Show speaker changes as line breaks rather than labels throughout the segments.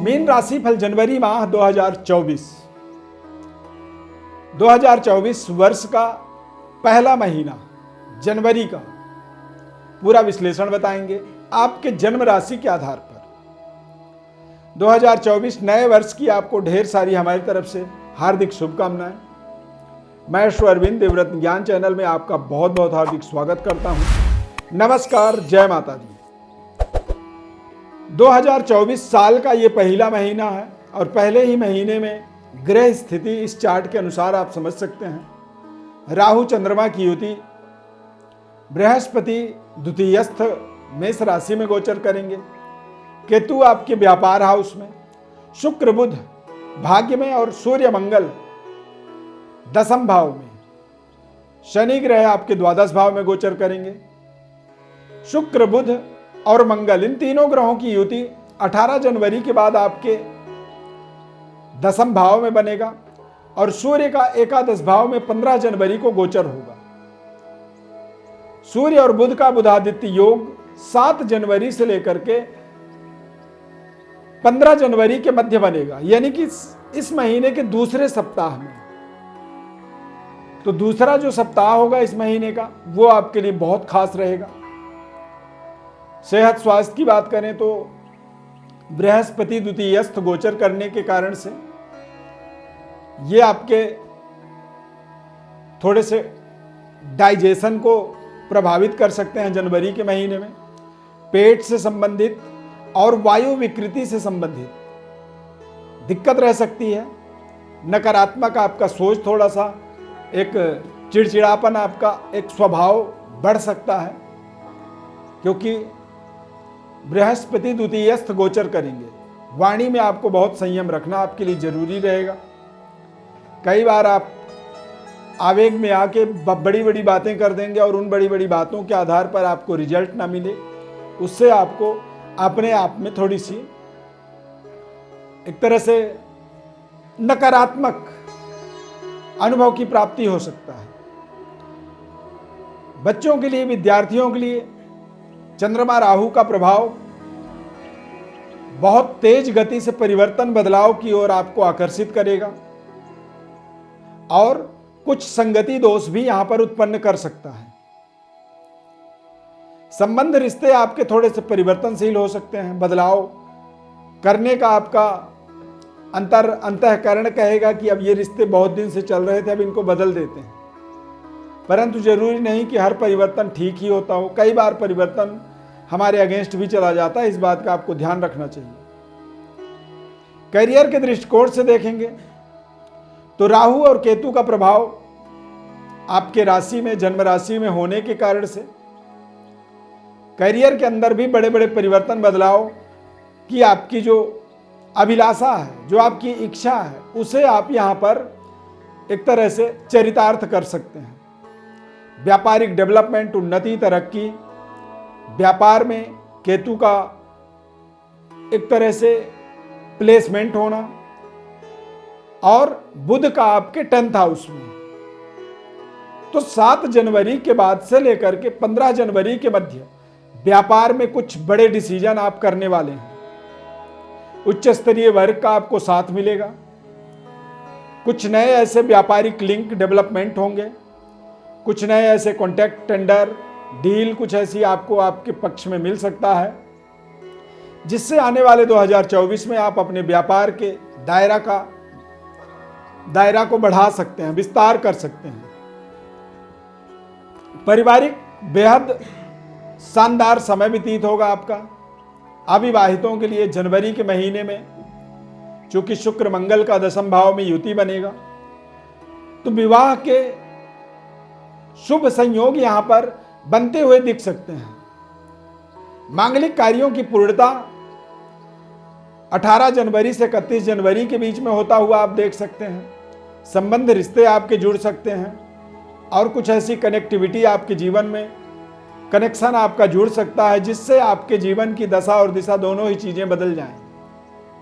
Mean राशि फल जनवरी माह 2024 वर्ष का पहला महीना जनवरी का पूरा विश्लेषण बताएंगे आपके जन्म राशि के आधार पर। 2024 नए वर्ष की आपको ढेर सारी हमारी तरफ से हार्दिक शुभकामनाएं। मैं श्री अरविंद देवव्रत ज्ञान चैनल में आपका बहुत बहुत हार्दिक स्वागत करता हूं। नमस्कार, जय माता दी। 2024 साल का ये पहला महीना है और पहले ही महीने में ग्रह स्थिति इस चार्ट के अनुसार आप समझ सकते हैं। राहु चंद्रमा की युति, बृहस्पति द्वितीयस्थ मेष राशि में गोचर करेंगे, केतु आपके व्यापार हाउस में, शुक्र बुध भाग्य में और सूर्य मंगल दसम भाव में, शनि ग्रह आपके द्वादश भाव में गोचर करेंगे। शुक्र बुध और मंगल इन तीनों ग्रहों की युति 18 जनवरी के बाद आपके दसम भाव में बनेगा और सूर्य का एकादश भाव में 15 जनवरी को गोचर होगा। सूर्य और बुध का बुधादित्य योग 7 जनवरी से लेकर के 15 जनवरी के मध्य बनेगा, यानी कि इस महीने के दूसरे सप्ताह में। तो दूसरा जो सप्ताह होगा इस महीने का वो आपके लिए बहुत खास रहेगा। सेहत स्वास्थ्य की बात करें तो बृहस्पति द्वितीयस्थ गोचर करने के कारण से ये आपके थोड़े से डाइजेशन को प्रभावित कर सकते हैं। जनवरी के महीने में पेट से संबंधित और वायु विकृति से संबंधित दिक्कत रह सकती है। नकारात्मक आपका सोच, थोड़ा सा एक चिड़चिड़ापन, आपका एक स्वभाव बढ़ सकता है, क्योंकि बृहस्पति द्वितीयस्थ गोचर करेंगे। वाणी में आपको बहुत संयम रखना आपके लिए जरूरी रहेगा। कई बार आप आवेग में आके बड़ी बड़ी बातें कर देंगे और उन बड़ी बड़ी बातों के आधार पर आपको रिजल्ट ना मिले, उससे आपको अपने आप में थोड़ी सी एक तरह से नकारात्मक अनुभव की प्राप्ति हो सकता है। बच्चों के लिए, विद्यार्थियों के लिए चंद्रमा राहु का प्रभाव बहुत तेज गति से परिवर्तन, बदलाव की ओर आपको आकर्षित करेगा और कुछ संगति दोष भी यहां पर उत्पन्न कर सकता है। संबंध, रिश्ते आपके थोड़े से परिवर्तनशील हो सकते हैं। बदलाव करने का आपका अंतःकरण कहेगा कि अब ये रिश्ते बहुत दिन से चल रहे थे, अब इनको बदल देते हैं। परंतु जरूरी नहीं कि हर परिवर्तन ठीक ही होता हो। कई बार परिवर्तन हमारे अगेंस्ट भी चला जाता है, इस बात का आपको ध्यान रखना चाहिए। करियर के दृष्टिकोण से देखेंगे तो राहु और केतु का प्रभाव आपके राशि में, जन्म राशि में होने के कारण से करियर के अंदर भी बड़े बड़े परिवर्तन, बदलाव की आपकी जो अभिलाषा है, जो आपकी इच्छा है, उसे आप यहां पर एक तरह से चरितार्थ कर सकते हैं। व्यापारिक डेवलपमेंट, उन्नति, तरक्की, व्यापार में केतु का एक तरह से प्लेसमेंट होना और बुध का आपके 10th हाउस में। तो 7 जनवरी के बाद से लेकर के 15 जनवरी के मध्य व्यापार में कुछ बड़े डिसीजन आप करने वाले हैं। उच्च स्तरीय वर्ग का आपको साथ मिलेगा। कुछ नए ऐसे व्यापारिक लिंक डेवलपमेंट होंगे, कुछ नए ऐसे कॉन्टैक्ट, टेंडर, डील, कुछ ऐसी आपको आपके पक्ष में मिल सकता है, जिससे आने वाले 2024 में आप अपने व्यापार के दायरा को बढ़ा सकते हैं, विस्तार कर सकते हैं। पारिवारिक बेहद शानदार समय व्यतीत होगा आपका। अविवाहितों के लिए जनवरी के महीने में चूंकि शुक्र मंगल का दसम भाव में युति बनेगा, तो विवाह के शुभ संयोग यहां पर बनते हुए दिख सकते हैं। मांगलिक कार्यों की पूर्णता 18 जनवरी से 31 जनवरी के बीच में होता हुआ आप देख सकते हैं। संबंध, रिश्ते आपके जुड़ सकते हैं और कुछ ऐसी कनेक्टिविटी आपके जीवन में, कनेक्शन आपका जुड़ सकता है, जिससे आपके जीवन की दशा और दिशा दोनों ही चीजें बदल जाएं।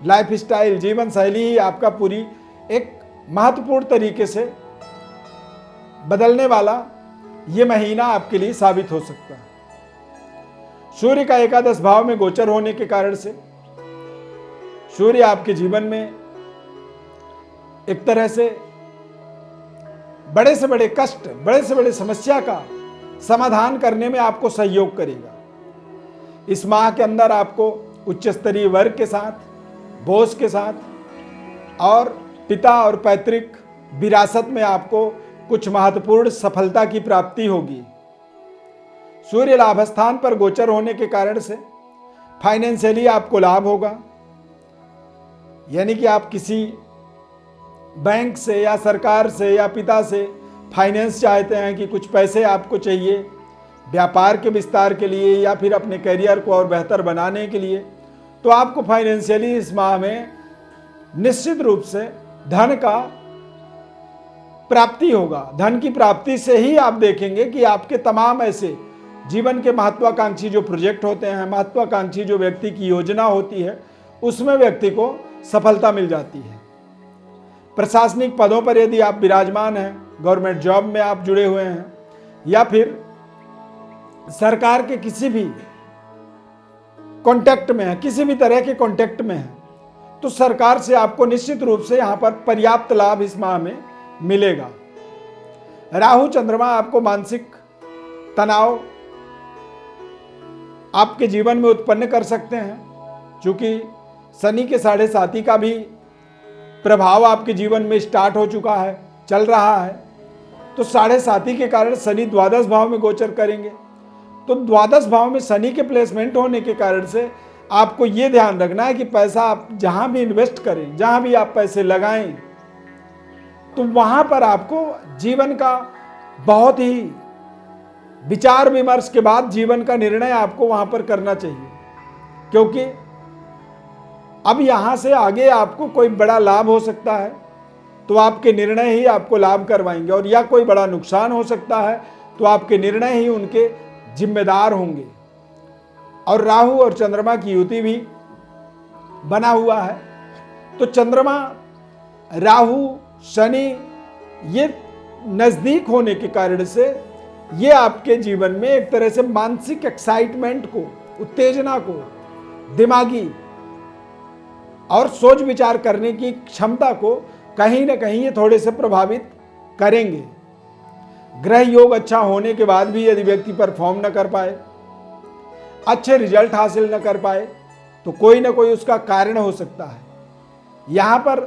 लाइफ स्टाइल, जीवन शैली ही आपका पूरी एक महत्वपूर्ण तरीके से बदलने वाला ये महीना आपके लिए साबित हो सकता है। सूर्य का एकादश भाव में गोचर होने के कारण से सूर्य आपके जीवन में एक तरह से बड़े कष्ट, बड़े से बड़े समस्या का समाधान करने में आपको सहयोग करेगा। इस माह के अंदर आपको उच्च स्तरीय वर्ग के साथ, बॉस के साथ और पिता और पैतृक विरासत में आपको कुछ महत्वपूर्ण सफलता की प्राप्ति होगी। सूर्य लाभ स्थान पर गोचर होने के कारण से फाइनेंशियली आपको लाभ होगा, यानी कि आप किसी बैंक से या सरकार से या पिता से फाइनेंस चाहते हैं कि कुछ पैसे आपको चाहिए व्यापार के विस्तार के लिए या फिर अपने करियर को और बेहतर बनाने के लिए, तो आपको फाइनेंशियली इस माह में निश्चित रूप से धन का प्राप्ति होगा। धन की प्राप्ति से ही आप देखेंगे कि आपके तमाम ऐसे जीवन के महत्वाकांक्षी जो प्रोजेक्ट होते हैं, महत्वाकांक्षी जो व्यक्ति की योजना होती है, उसमें व्यक्ति को सफलता मिल जाती है। प्रशासनिक पदों पर यदि आप विराजमान हैं, गवर्नमेंट जॉब में आप जुड़े हुए हैं या फिर सरकार के किसी भी कॉन्टेक्ट में है, किसी भी तरह के कॉन्टेक्ट में है, तो सरकार से आपको निश्चित रूप से यहां पर पर्याप्त लाभ इस माह में मिलेगा। राहु चंद्रमा आपको मानसिक तनाव आपके जीवन में उत्पन्न कर सकते हैं, क्योंकि शनि के 7.5 का भी प्रभाव आपके जीवन में स्टार्ट हो चुका है, चल रहा है। तो 7.5 के कारण शनि द्वादश भाव में गोचर करेंगे। तो द्वादश भाव में शनि के प्लेसमेंट होने के कारण से आपको ये ध्यान रखना है कि पैसा आप जहां भी इन्वेस्ट करें, जहां भी आप पैसे लगाएं, तो वहां पर आपको जीवन का बहुत ही विचार विमर्श के बाद जीवन का निर्णय आपको वहां पर करना चाहिए, क्योंकि अब यहां से आगे आपको कोई बड़ा लाभ हो सकता है तो आपके निर्णय ही आपको लाभ करवाएंगे, और या कोई बड़ा नुकसान हो सकता है तो आपके निर्णय ही उनके जिम्मेदार होंगे। और राहु और चंद्रमा की युति भी बना हुआ है, तो चंद्रमा, राहु, शनि ये नजदीक होने के कारण से ये आपके जीवन में एक तरह से मानसिक एक्साइटमेंट को, उत्तेजना को, दिमागी और सोच विचार करने की क्षमता को कहीं ना कहीं ये थोड़े से प्रभावित करेंगे। ग्रह योग अच्छा होने के बाद भी यदि व्यक्ति परफॉर्म न कर पाए, अच्छे रिजल्ट हासिल न कर पाए, तो कोई ना कोई उसका कारण हो सकता है। यहां पर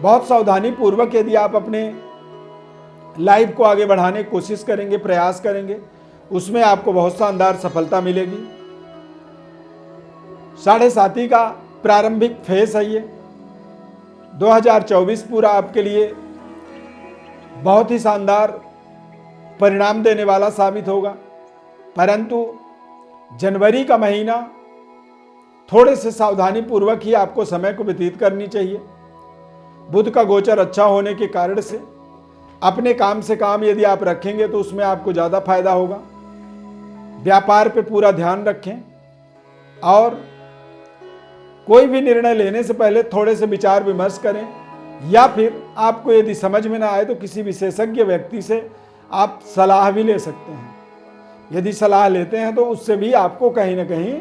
बहुत सावधानी पूर्वक यदि आप अपने लाइफ को आगे बढ़ाने की कोशिश करेंगे, प्रयास करेंगे, उसमें आपको बहुत शानदार सफलता मिलेगी। 7.5 का प्रारंभिक फेस है ये। 2024 पूरा आपके लिए बहुत ही शानदार परिणाम देने वाला साबित होगा, परंतु जनवरी का महीना थोड़े से सावधानी पूर्वक ही आपको समय को व्यतीत करनी चाहिए। बुध का गोचर अच्छा होने के कारण से अपने काम से काम यदि आप रखेंगे तो उसमें आपको ज़्यादा फायदा होगा। व्यापार पे पूरा ध्यान रखें और कोई भी निर्णय लेने से पहले थोड़े से विचार विमर्श करें, या फिर आपको यदि समझ में ना आए तो किसी विशेषज्ञ व्यक्ति से आप सलाह भी ले सकते हैं। यदि सलाह लेते हैं तो उससे भी आपको कहीं ना कहीं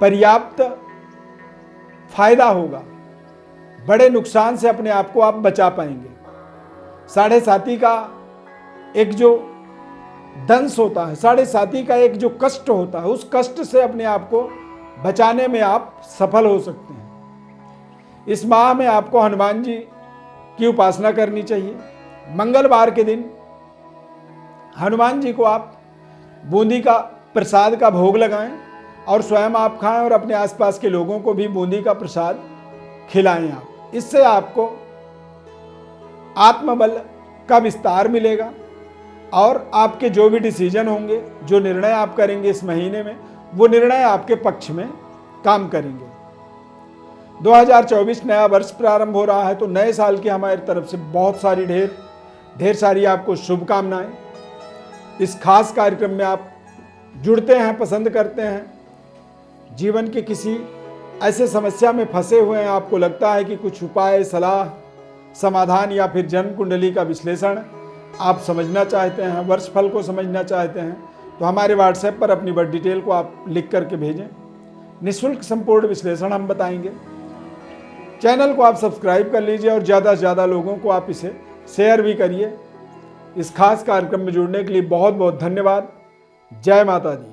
पर्याप्त फायदा होगा, बड़े नुकसान से अपने आप को आप बचा पाएंगे। 7.5 का एक जो दंश होता है, 7.5 का एक जो कष्ट होता है, उस कष्ट से अपने आप को बचाने में आप सफल हो सकते हैं। इस माह में आपको हनुमान जी की उपासना करनी चाहिए। मंगलवार के दिन हनुमान जी को आप बूंदी का प्रसाद का भोग लगाएं और स्वयं आप खाएं और अपने आसपास के लोगों को भी बूंदी का प्रसाद खिलाएं आप। इससे आपको आत्मबल का विस्तार मिलेगा और आपके जो भी डिसीजन होंगे, जो निर्णय आप करेंगे इस महीने में, वो निर्णय आपके पक्ष में काम करेंगे। 2024 नया वर्ष प्रारंभ हो रहा है, तो नए साल की हमारी तरफ से बहुत सारी ढेर सारी आपको शुभकामनाएं। इस खास कार्यक्रम में आप जुड़ते हैं, पसंद करते हैं, जीवन के किसी ऐसे समस्या में फंसे हुए हैं, आपको लगता है कि कुछ उपाय, सलाह, समाधान या फिर जन्म कुंडली का विश्लेषण आप समझना चाहते हैं, वर्ष फल को समझना चाहते हैं, तो हमारे व्हाट्सएप पर अपनी बर्थ डिटेल को आप लिख करके भेजें। निःशुल्क संपूर्ण विश्लेषण हम बताएंगे। चैनल को आप सब्सक्राइब कर लीजिए और ज़्यादा से ज़्यादा लोगों को आप इसे शेयर भी करिए। इस खास कार्यक्रम में जुड़ने के लिए बहुत बहुत धन्यवाद। जय माता दी।